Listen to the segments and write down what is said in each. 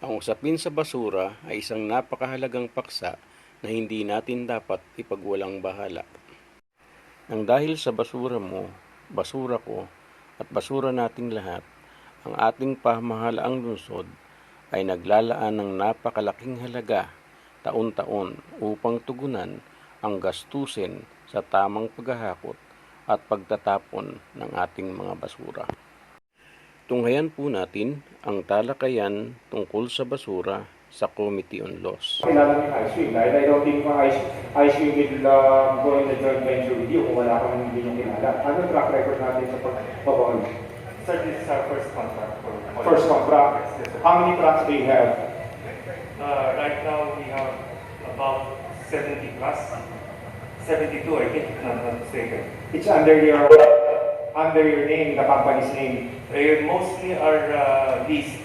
Ang usapin sa basura ay isang napakahalagang paksa na hindi natin dapat ipagwalang bahala. Nang dahil sa basura mo, basura ko, at basura nating lahat, ang ating pamahalaang lungsod ay naglalaan ng napakalaking halaga taon-taon upang tugunan ang gastusin sa tamang paghahakot at pagtatapon ng ating mga basura. Tunghayan po natin ang talakayan tungkol sa basura sa Committee on Laws. Kailangan yung ice cream. Dahil I don't think ice cream will go in the joint venture with you kung wala kang hindi yung kilala. Ano track record natin sa pag-pabawal? Sir, this is our first contract. First contract. Yes, sir. How many trucks do you have? Right now, we have about 70 plus. 72, I think, if I'm not mistaken. It's under your name, the company's name. They mostly are leased.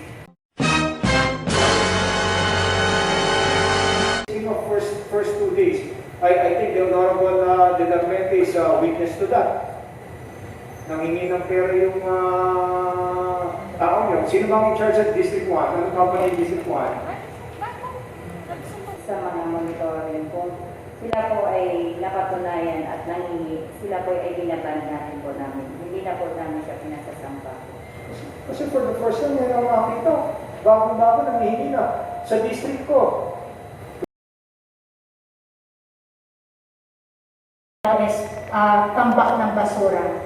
First 2 days, I think the Honorable Department is witness to that. Nangingi ng pera yung tao niyo. Sino bang in charge at District 1? Anong company in District 1? Sa mga monitoring po, sila po ay napatunayan at sila po ay binaban natin po namin. Hindi na po namin siya pinasasampa. Kasi for the first time, may nakakita. Bago-bago nangihingi na sa district ko. Tambak ng basura.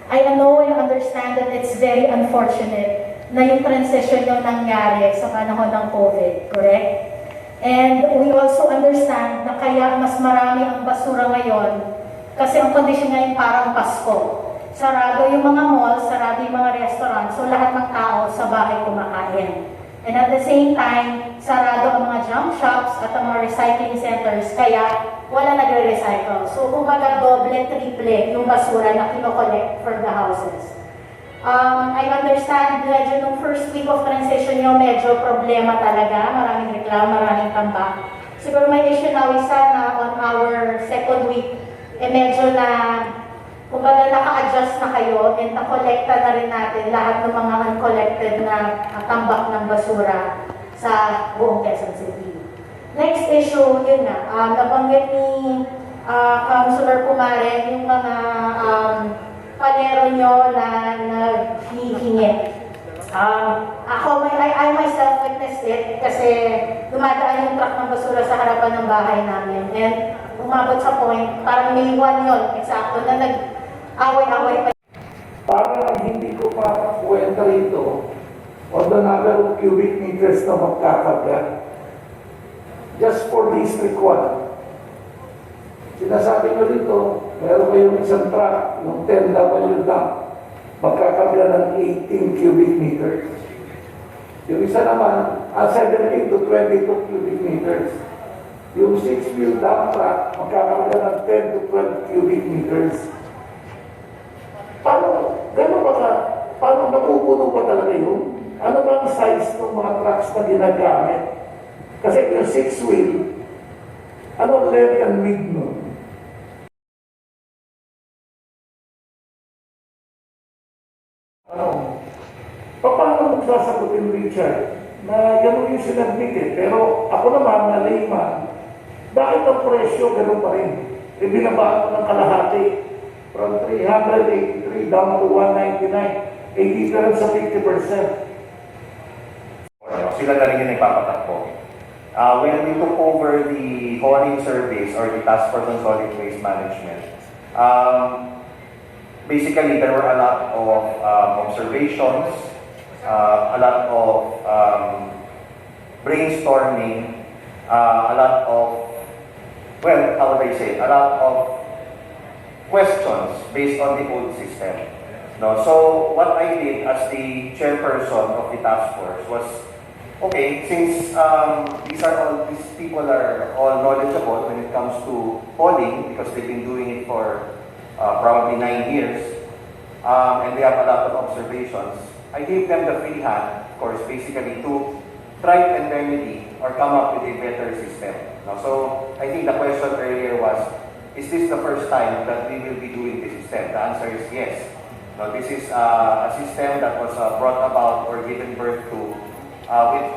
I know and understand that it's very unfortunate na yung transition yung nangyari sa panahon ng COVID, correct? And we also understand na kaya mas marami ang basura ngayon kasi ang condition ngayon parang Pasko. Sarado yung mga mall, sarado yung mga restaurant, so lahat ng tao sa bahay kumakain. And at the same time, sarado ang mga junk shops at ang mga recycling centers, kaya wala nagre-recycle. So, kumbaga doble, triple yung basura na kino-collect for the houses. I understand, medyo nung first week of transition nyo, medyo problema talaga. Maraming reklamo, maraming tambak. Siguro may issue na isa na on our second week, medyo na, kumbaga naka-adjust na kayo and na-collecta na rin natin lahat ng mga uncollected na tambak ng basura sa buong Quezon City. Next issue, yun na, nabanggit ni Councilor Pumare yung mga panero nyo na naghihingi. I myself witnessed it kasi dumadaan yung truck ng basura sa harapan ng bahay namin. And umabot sa point, parang May 1 yun, eksakto, na nag-away-away pa. Parang hindi ko pa kwenta rito o the number of cubic meters na magkakagat. Just for District 1. Sinasabi nyo rito, meron kayong isang truck, yung 10W dump, magkakabila ng 18 cubic meters. Yung isa naman, 17 to 22 cubic meters. Yung 6-wheel dump truck, magkakabila ng 10 to 12 cubic meters. Paano napupuno pa talaga yun? Ano ba ang size ng mga trucks na ginagamit? Kasi yung 6-wheel, ano length and width nun? Paano magsasagutin, Richard, na gano'n yung sinadmit eh? Pero ako naman, na layman, bakit ang presyo gano'n pa rin? E binabaan ko ng kalahati from 383 down to 199, a difference sa 50%. Sila na rin yung nagpapatakbo. When we took over the hauling service or the task for solid waste management, basically there were a lot of observations, a lot of brainstorming, a lot of, well, how would I say, a lot of questions based on the old system. No? So what I did as the chairperson of the task force was, okay, since these people are all knowledgeable when it comes to polling because they've been doing it for probably 9 years, and they have a lot of observations, I gave them the free hand, of course, basically to try and remedy or come up with a better system. No? So I think the question earlier was, is this the first time that we will be doing this system? The answer is yes. No, this is a system that was brought about or given birth to with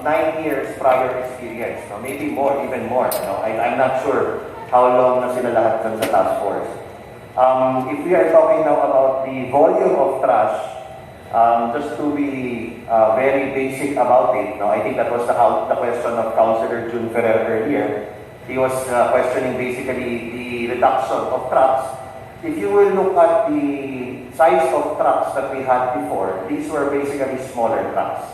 9 years prior experience, no? Maybe more, even more. No? I'm not sure how long na sila lahat dun sa task force. If we are talking now about the volume of trash, just to be very basic about it, no? I think that was the question of Councilor Jun Ferrer earlier. He was questioning basically the reduction of trucks. If you will look at the size of trucks that we had before, these were basically smaller trucks.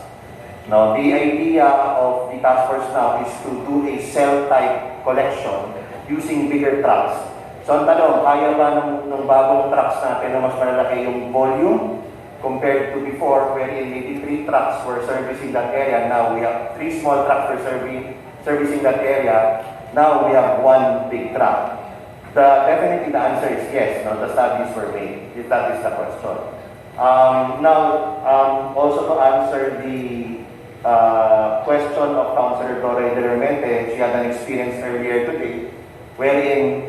Now, the idea of the task force now is to do a cell-type collection using bigger trucks. So, ang tanong, kaya ba ng bagong trucks natin na mas malalaki yung volume compared to before, wherein maybe 3 trucks were servicing that area. Now, we have 3 small trucks for servicing that area. Now, we have 1 big truck. Definitely, the answer is yes. No? The studies were made, if that is the question. Also to answer the question of Councilor Dore de Remente, she had an experience earlier today wherein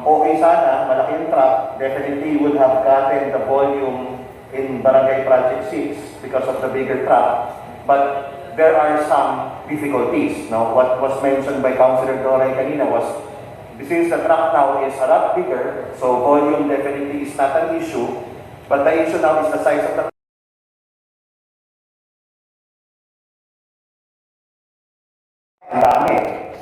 okay sana, malaki yung truck, definitely would have gotten the volume in Barangay Project 6 because of the bigger truck, but there are some difficulties. No? What was mentioned by Councilor Dore kanina was, since the truck now is a lot bigger, so volume definitely is not an issue, but the issue now is the size of the dami.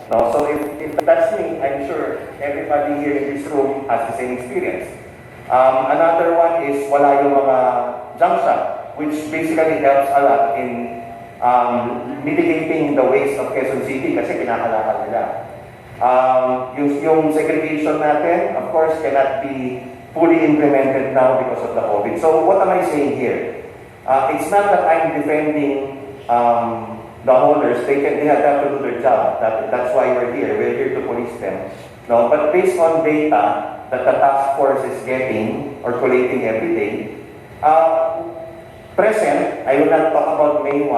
No? So if that's me, I'm sure everybody here in this room has the same experience. Another one is wala yung mga junk shop, which basically helps a lot in mitigating the waste of Quezon City kasi kinakalakal nila. Yung segregation natin, of course, cannot be fully implemented now because of the COVID. So what am I saying here? It's not that I'm defending the haulers. They have to do their job. That's why we're here. We're here to police them. No, but based on data that the task force is getting or collating every day, present, I will not talk about May 1,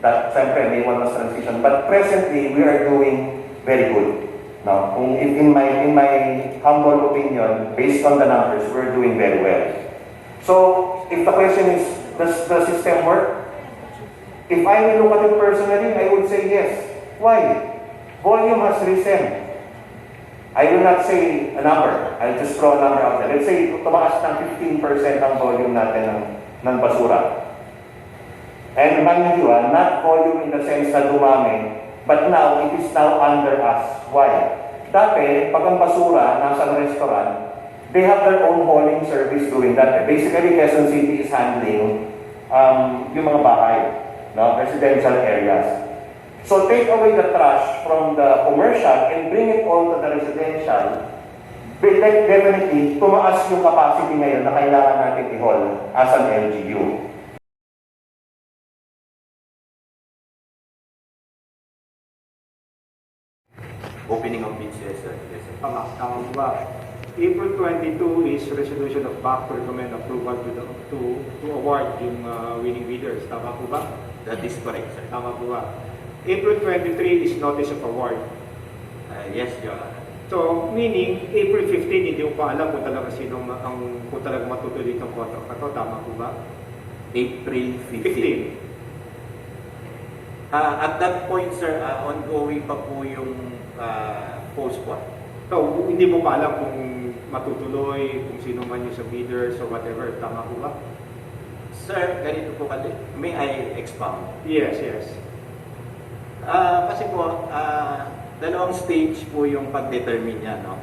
that siyempre May 1 was transition, but presently we are doing very good. Now, in my humble opinion, based on the numbers, we're doing very well. So, if the question is, does the system work? If I will look at it personally, I would say yes. Why? Volume has risen. I will not say a number. I'll just throw a number out there. Let's say, tumaas ng 15% ang volume natin ng basura. And mind you, not volume in the sense na dumami, but now, it is now under us. Why? Dati, pag ang basura nasa restaurant, they have their own hauling service doing that. Basically, Quezon City is handling yung mga bahay, no? Residential areas. So, take away the trash from the commercial and bring it all to the residential. Definitely, tumaas yung capacity ngayon na kailangan natin i-haul as an LGU. Opening of bids, yes, sir. Yes, sir. Tama ba? April 22 is resolution of BAC to recommend approval to award yung winning bidders. Tama po ba? That is correct, sir. Tama po ba? April 23 is notice of award. Yes, Your Honor. So, meaning, April 15, hindi mo pa alam kung talaga kung talaga matutuloy itong contract na to. Tama po ba? April 15. At that point, sir, ongoing pa po yung post-quad. So, hindi mo pa alam kung matutuloy, kung sino man yung sa bidders or whatever. Tama po ba? Sir, ganito po kasi. May I expound? Yes, yes. Kasi po, dalawang stage po yung pag-determine niya, no?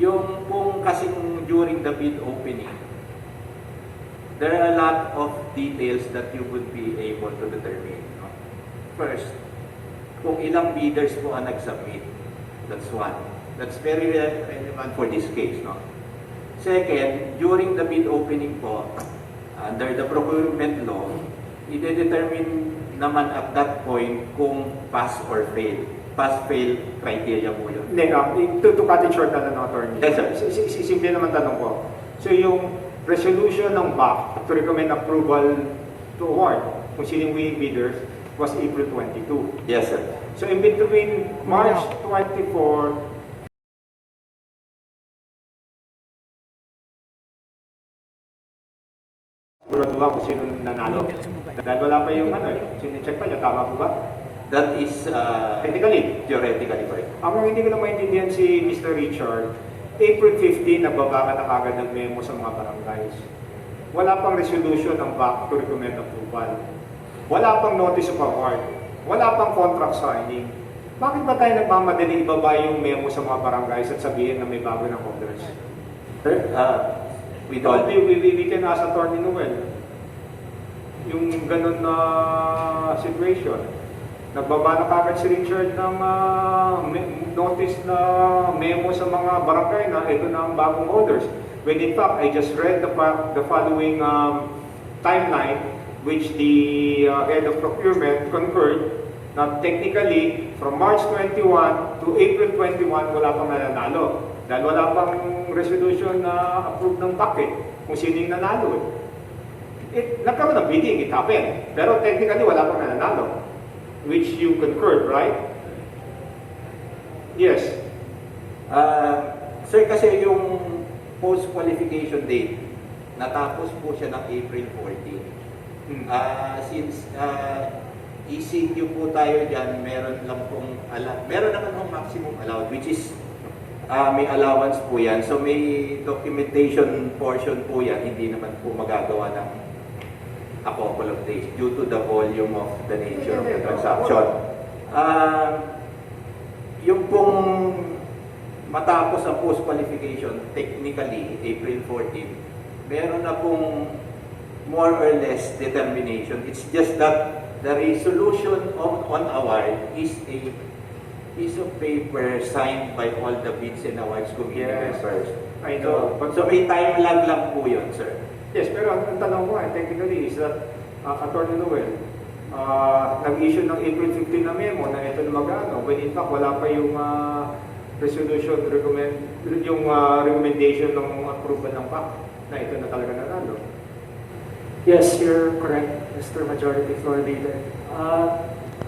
Yung kung kasing during the bid opening, there are a lot of details that you would be able to determine. No? First, kung ilang bidders po ang nag-submit, that's one. That's very relevant for this case. No? Second, during the bid opening po, under the procurement law, i-determine naman at that point kung pass or fail. Pass-fail criteria po yun. Hindi, to cut it short na attorney. Yes, sir. Simple naman tanong ko. So yung resolution ng BAC to recommend approval to award kung sino yung winning bidders was April 22. Yes, sir. So in between March 24, siguraduhan kung sino nanalo. Dahil wala pa yung sinicheck pa niya, tama po ba? That is theoretically correct. Ang hindi ko na maintindihan si Mr. Richard, April 15, nagbaba ka na agad ng memo sa mga barangays. Wala pang resolution ng back to recommend approval. Wala pang notice of award. Wala pang contract signing. Bakit ba tayo nagmamadali ibaba yung memo sa mga barangays at sabihin na may bago ng orders? Sir, We can ask Attorney Noel yung ganun na situation. Nagbaba na kagad si Richard ng notice na memo sa mga barangay na ito na ang bagong orders. When in fact, I just read the following timeline which the head of procurement concurred na technically from March 21 to April 21 wala pang nanalo. Dahil wala pang resolution na approved ng packet kung sino yung nanalo. Nagkaroon ng bidding, it happened. Pero technically wala pang nanalo. Which you concurred, right? Yes. Sir, kasi yung post-qualification date, natapos po siya ng April 14. Since ECQ po tayo dyan, meron naman ng maximum allowed, which is may allowance po yan. So may documentation portion po yan, hindi naman po magagawa ng a couple of days due to the volume of the nature of the transaction. Yung pong matapos ang post-qualification, technically, April 14, meron na pong more or less determination. It's just that the resolution on award is a piece of paper signed by all the bids and awards committee members. I know. So may time lag lang po yun, sir. Yes, pero ang tanong ko technically is that Attorney Noel, nag-issue ng April 15 na memo na ito na magano, when in fact wala pa yung resolution, recommendation ng approval ng PAC na ito na talaga nanalo. Yes, you're correct, Mr. Majority Floor Leader.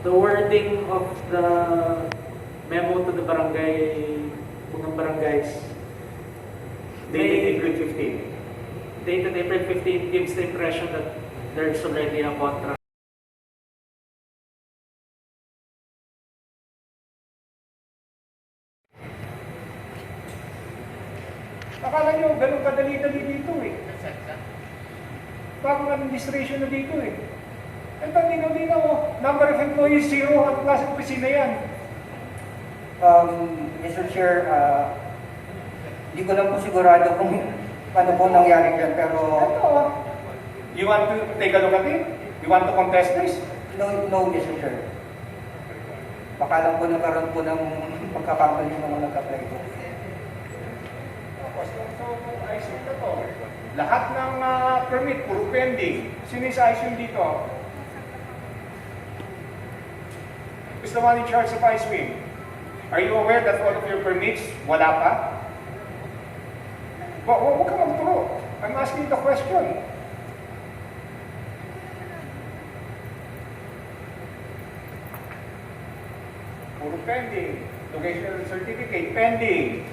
The wording of the memo to the mga barangays, Dated April 15. dated April 15 gives the impression that there's already a contract. Akala nyo, ganun kadali-dali dito eh. Bagong administration na dito eh. Ito, dinaw-dinaw, number of employees, 0, at klaseng opisina yan. Mr. Chair, hindi ko lang po sigurado kung ano po nangyari dyan, pero... Ito, you want to take a look at it? You want to contest this? No, Mr. Chair. Baka lang po nagkaroon po ng pagkakamali ng mga nag-apply ko. So, ayos yung ito. Lahat ng permit, puro pending. Sino yung ayos yung dito? Who's the one in charge of ice wing? Are you aware that all of your permits, wala pa? Huwag ka magturo. I'm asking the question. Puro pending. Location certificate, pending.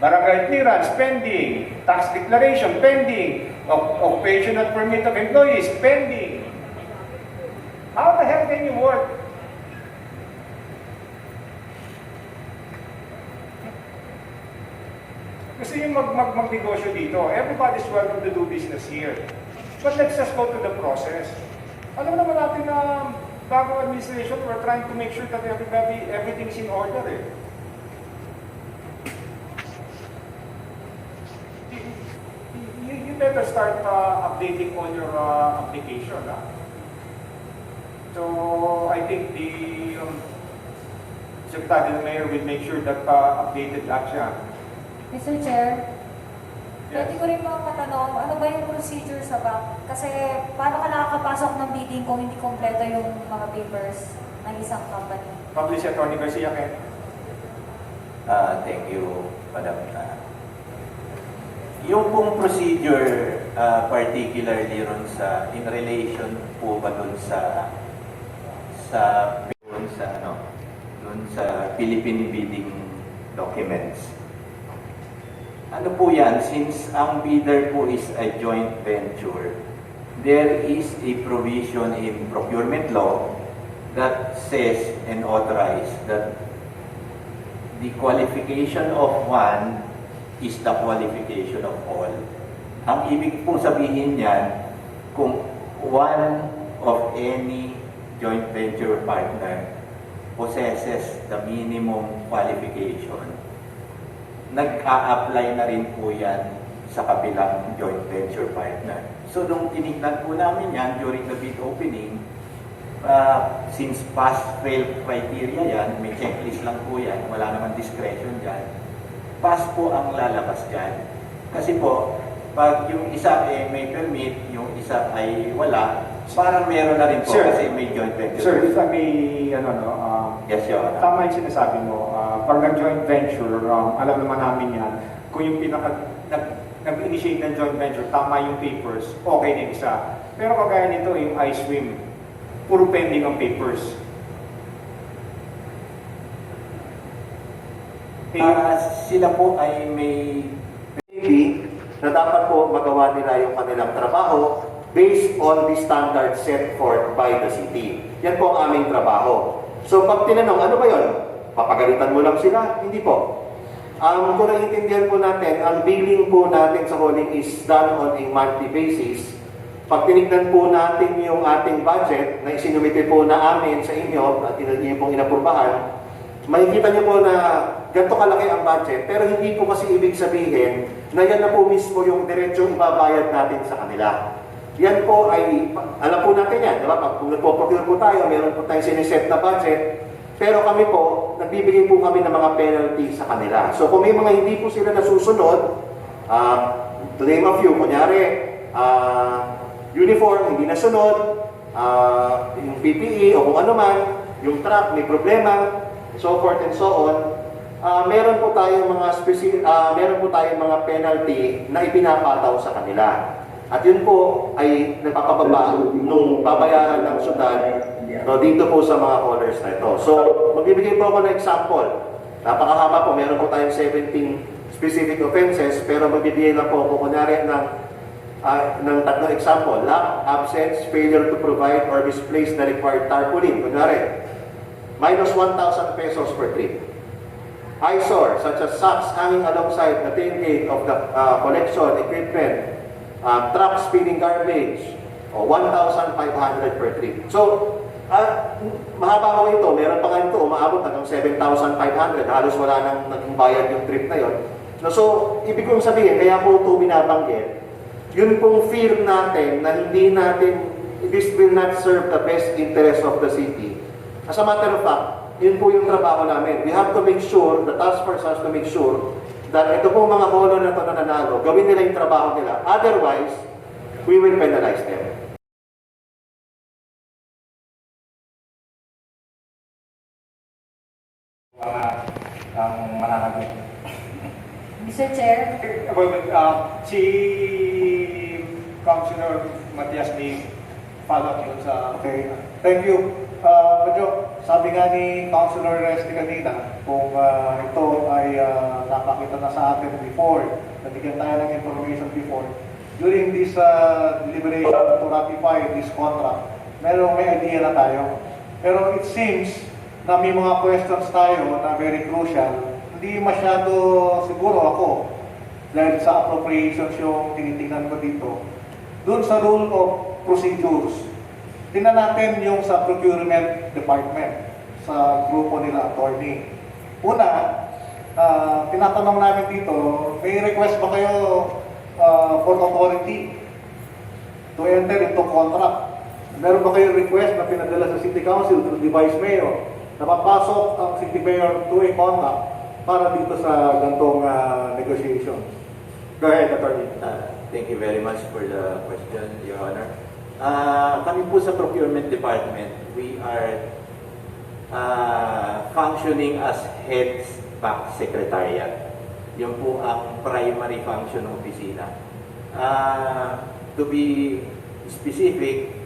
Barangay clearance, pending. Tax declaration, pending. Occupational permit of employees, pending. How the hell can you work? Gusto yung mag-negosyo dito. Everybody's welcome to do business here. But let's just go to the process. Alam naman natin na bagong administration, we're trying to make sure that everything's in order eh. You better start updating all your application. So I think the Secretary of the Mayor will make sure that updated lahat siya. Mr. Chair, Yes. pwede ko rin mga matanong, ano ba yung procedure sa bank? Kasi paano ka nakakapasok ng bidding kung hindi kompleto yung mga papers ng isang company? Publish Attorney Garcia, Ken. Thank you, Madam. Yung pong procedure, particularly ron in relation po ba dun sa Philippine bidding documents. Ano po yan, since ang bidder po is a joint venture, there is a provision in procurement law that says and authorize that the qualification of one is the qualification of all. Ang ibig pong sabihin niyan, kung one of any joint venture partner possesses the minimum qualification, nag-a-apply na rin po yan sa kabilang joint venture partner. So nung tinignan po namin yan during the bid opening, since pass-fail criteria yan, may checklist lang po yan, wala naman discretion dyan, pass po ang lalabas dyan. Kasi po, pag yung isa may permit, yung isa ay wala, parang meron na rin po Sir, kasi may joint venture. Sir, if I may, yes, Your Honor. tama yung sinasabi mo. Pag nag-joint venture, alam naman namin yan, kung yung nag-initiate ng joint venture, tama yung papers, okay na isa. Pero kagaya nito, yung I-swim, puro pending ang papers. Sila po ay may na dapat po magawa nila yung kanilang trabaho based on the standards set forth by the city. Yan po ang aming trabaho. So pag tinanong, ano ba yun? Papagalitan mo lang sila? Hindi po. Kung naiintindihan po natin, ang billing po natin sa hauling is done on a monthly basis. Pag tinignan po natin yung ating budget na isinumite po na amin sa inyo at inyo pong inapurbahan, makikita niyo po na ganito kalaki ang budget, pero hindi po kasi ibig sabihin na yan na po mismo yung diretsong ibabayad natin sa kanila. Yan po ay, alam po natin yan, di ba? Pag nagpo-procure po tayo, meron po tayong siniset na budget, pero kami po, nagbibigay po kami ng mga penalty sa kanila. So kung may mga hindi po sila nasusunod, to name a few, kunyari, uniform, hindi nasunod, yung PPE o kung ano man, yung truck, may problema, so forth and so on, meron po tayong mga penalty na ipinapataw sa kanila. At yun po ay napapababa nung babayaran ng syudad dito po sa mga haulers na ito. So, magbibigay po ako ng example. Napakahaba po, meron po tayong 17 specific offenses, pero magbibigay lang po ako kunyari ng tatlong example. Lack, absence, failure to provide or misplace the required tarpaulin. Kunyari, minus 1,000 pesos per trip. Eyesore, such as sacks hanging alongside the tailgate of the collection equipment, truck spilling garbage, o 1,500 per trip. So, mahaba ko ito, meron pa nga ito, umaabot hanggang 7,500, halos wala nang naging bayad yung trip na yon. So, ibig kong sabihin, kaya ko ito binabanggit, yun pong fear natin na hindi natin, this will not serve the best interest of the city. As a matter of fact, yun po yung trabaho namin. We have to make sure, the task force has to make sure that ito pong mga holo na ito na nanalo, gawin nila yung trabaho nila. Otherwise, we will penalize them. Ang mananagot. Mr. Chair, Si Councilor Matias ni follow up sa... Okay. Thank you. Medyo, sabi nga ni Councilor Resti kanina, kung ito ay napakita na sa atin before, nabigyan tayo ng information before, during this deliberation to ratify this contract, may idea na tayo. Pero it seems na may mga questions tayo na very crucial. Hindi masyado siguro ako, dahil sa appropriations yung tinitingnan ko dito, doon sa rule of procedures, tingnan natin yung sa procurement department, sa grupo nila, attorney. Una, tinatanong namin dito, may request ba kayo for authority to enter into contract? Meron ba kayo request na pinadala sa City Council through the Vice Mayor? Napapasok ang City Mayor to a contract para dito sa gantong negotiations. Go ahead, attorney. Thank you very much for the question, Your Honor. Kami po sa Procurement Department, we are functioning as heads back secretariat. Yun po ang primary function ng opisina. To be specific,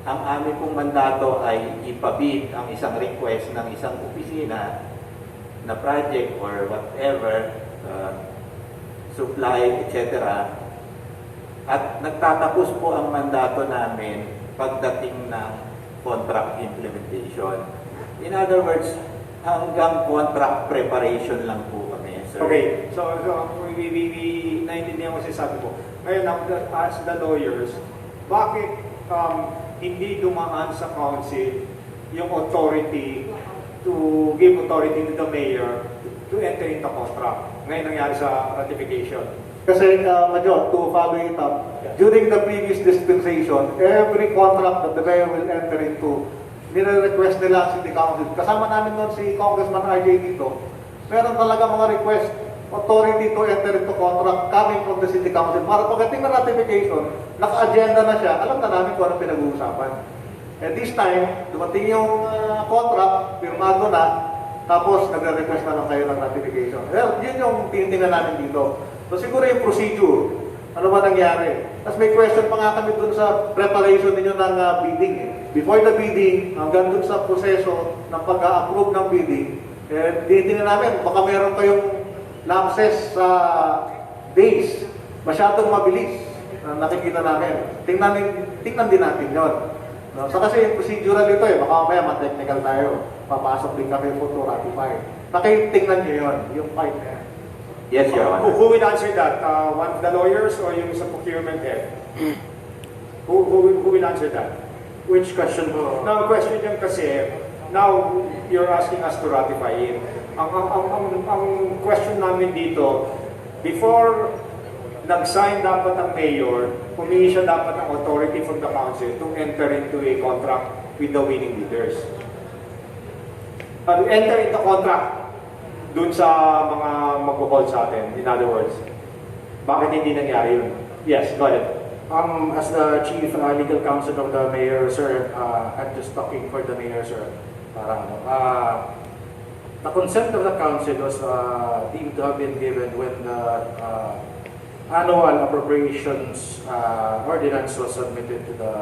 ang aming pong mandato ay ipabid ang isang request ng isang opisina na project or whatever, supply, etc. At nagtatapos po ang mandato namin pagdating ng contract implementation. In other words, hanggang contract preparation lang po kami, sir. Okay, so naiintindihan ko sabi ko. Ngayon, as the lawyers, bakit hindi dumaan sa council yung authority to give authority to the mayor to enter into contract? Ngayon nangyari sa ratification. Kasi, Major, to follow it up, during the previous dispensation, every contract that the mayor will enter into, nire-request nila ang City Council. Kasama namin noon si Congressman RJ dito. Meron talaga mga request, authority to enter into contract coming from the City Council. Para pagdating na ratification, naka-agenda na siya, alam na namin kung ano pinag-uusapan. And this time, dumating yung contract, pirmado na, tapos nagre-request na lang kayo ng ratification. Well, yun yung tinitingnan namin dito. So siguro yung procedure, ano ba nangyari? Tapos may question pa nga kami dun sa preparation ninyo ng bidding. Before the bidding, hanggang dun sa proseso ng pag-approve ng bidding, tinitingnan namin, baka meron kayong lapses sa days. Masyadong mabilis na nakikita namin. Tingnan din natin yun. No? So kasi yung procedural ito baka mamaya ma-technical tayo. Papasok din kami to ratify. Nakitingnan nyo yun, yung fight na yan. Yes, Your Honor. Who will answer that? One of the lawyers or yung sa procurement head? Who will answer that? Which question po? Now, question yan kasi, now you're asking us to ratify it. Ang question namin dito, before nag-sign dapat ang mayor, humingi siya dapat ng authority from the council to enter into a contract with the winning bidders. Enter into contract dun sa mga magpo-call sa atin, in other words. Bakit hindi nangyari yun? Yes, go ahead. As the chief legal counsel of the mayor, sir, I'm just talking for the mayor, sir. Parang, the consent of the council was deemed to have been given when the annual appropriations ordinance was submitted to the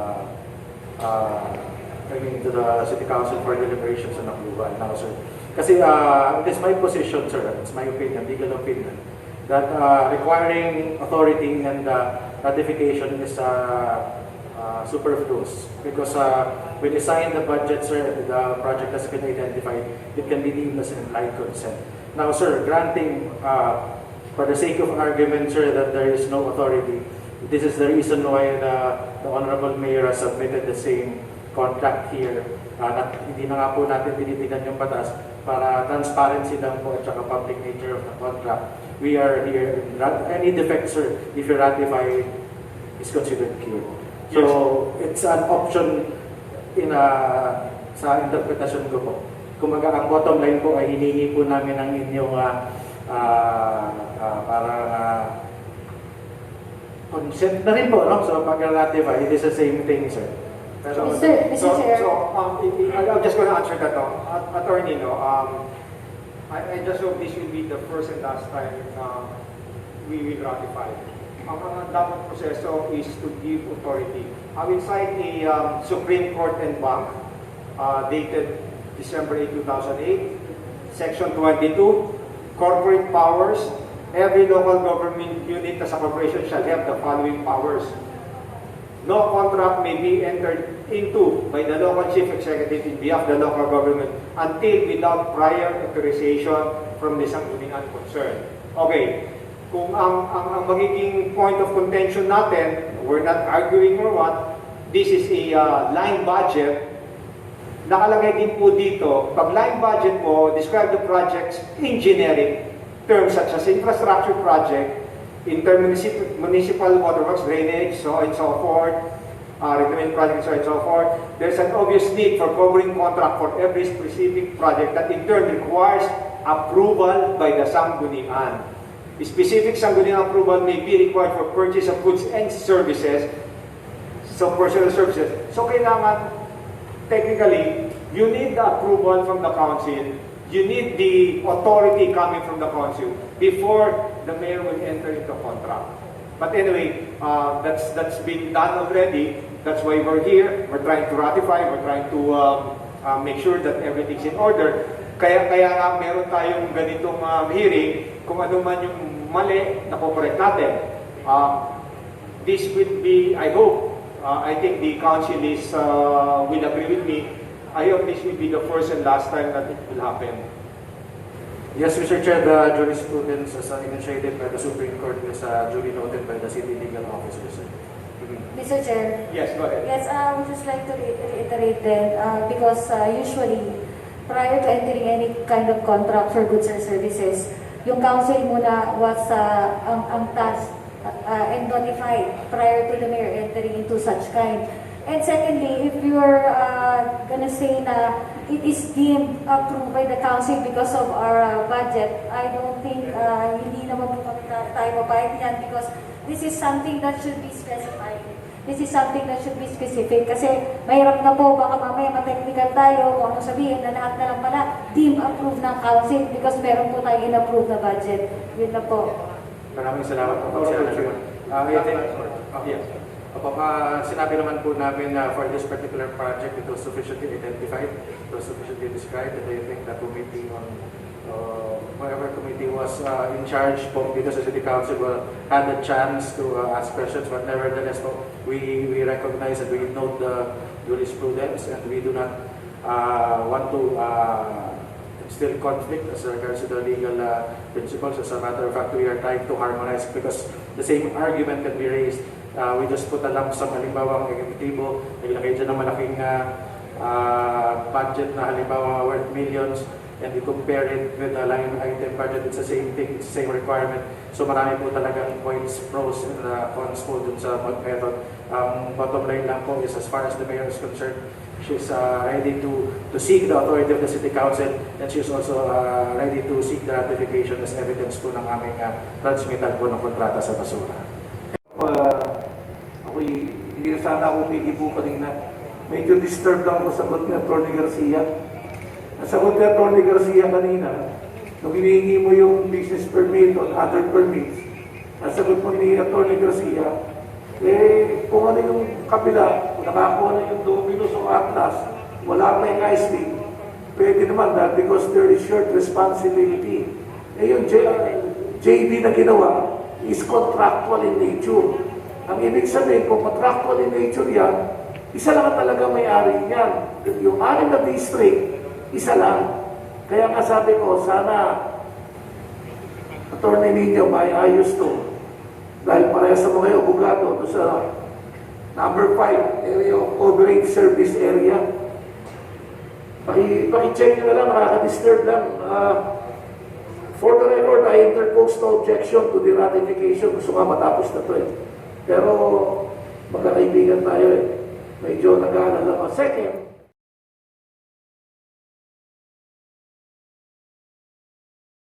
to the city council for deliberations and approval. Now, sir, kasi it is my position, sir, it's my opinion, legal opinion, that requiring authority and ratification is superfluous because when you sign the budget, sir, the project has been identified, it can be deemed as implied consent. Now, sir, granting for the sake of argument, sir, that there is no authority, this is the reason why the Honorable Mayor has submitted the same contract here. Hindi na nga po natin tinitingnan yung batas para transparency lang po at saka public nature of the contract. We are here, any defect, sir, if you ratify, is considered cured. So, it's an option sa interpretasyon ko po. Kumaga, ang bottom line po ay hiningi po namin ang inyong consent na rin po, no? So, pag-ratify, it is the same thing, sir. Mr. Chair. I'm just going to answer that. Attorney, I just hope this will be the first and last time we will ratify. Ang dapat proseso is to give authority. I will cite a Supreme Court and Bank dated December 8, 2008, Section 22, Corporate Powers. Every local government unit as a corporation shall have the following powers. No contract may be entered into by the local chief executive in behalf of the local government until without prior authorization from the sangguniang concerned. Okay, kung ang magiging point of contention natin, we're not arguing or what, this is a line budget. Nakalagay din po dito, pag line budget po, describe the projects in generic terms such as infrastructure project, municipal waterworks, drainage, so and so forth, recruitment project, so and so forth. There's an obvious need for covering contract for every specific project that in turn requires approval by the sanggunian. Specific sangguniang approval may be required for purchase of goods and services, so personal services. So kailangan, technically, you need the approval from the council. You need the authority coming from the council before the mayor will enter into contract. But anyway, that's been done already. That's why we're here. We're trying to ratify. We're trying to make sure that everything's in order. Kaya nga meron tayong ganitong hearing kung ano man yung mali na correct natin. this will be, I hope, I think the council will agree with me. I hope this will be the first and last time that it will happen. Yes, Mr. Chair, the jurisprudence as initiated by the Supreme Court is duly noted by the city legal officer, sir. Mr. Chair. Yes, go ahead. Yes, I would just like to reiterate then, because usually, prior to entering any kind of contract for goods or services, yung council muna was ang task and notified prior to the mayor entering into such kind. And secondly, if you are gonna say na it is deemed approved by the council because of our budget, I don't think hindi naman po kami tayo mapayag yan, because this is something that should be specified. This is something that should be specific. Kasi mahirap na po, baka mamaya matechnical tayo kung ano sabihin na lahat na lang pala deemed approved ng council because meron po tayo in-approve na budget. Yun na po. Maraming salamat po. Yes. Sinabi naman po namin na for this particular project, it was sufficiently identified, it was sufficiently described, and I think the committee on whatever committee was in charge po dito sa City Council had the chance to ask questions, but nevertheless po, we recognize and we note the jurisprudence, and we do not want to instill conflict as regards to the legal principles. As a matter of fact, we are trying to harmonize because the same argument can be raised. We just put a lump sum, halimbawa ang ekekutibo, naglagay dyan ng malaking budget na halimbawa worth millions, and we compare it with the line item budget, it's the same thing, it's the same requirement. So marami po talagang points, pros and cons po dun sa method. Bottom line lang po is, as far as the mayor is concerned, she's ready to seek the authority of the City Council, and she's also ready to seek the ratification as evidence po ng aming transmittal po ng kontrata sa Basura. Hindi na sana ako pigipo kanina. Medyo disturbed lang ako sa sagot ni Atty. Garcia. Nasagot ni Atty. Garcia kanina, nung hinihingi mo yung business permit o other permits, nasagot mo ni Atty. Garcia, kung ano yung kabila, kung nakakuha na yung Dominos o Atlas, wala pa yung ISP, pwede naman that because there is shared responsibility. Yung JV na ginawa is contractual in nature. Ang ibig sabihin, kung contractual in nature yan, isa lang talaga may-ari niyan. Yung anim na district, isa lang. Kaya nga sabi ko, sana Attorney ninyo may ayos to. Dahil pareha sa mga abogado sa number 5, area of overage service area. Paki-check nyo na lang, nakaka-disturb lang. For the record, I interpose no objection to the ratification. Gusto nga matapos na to Pero magkakaibigan tayo Medyo nag-aalala ko. Second,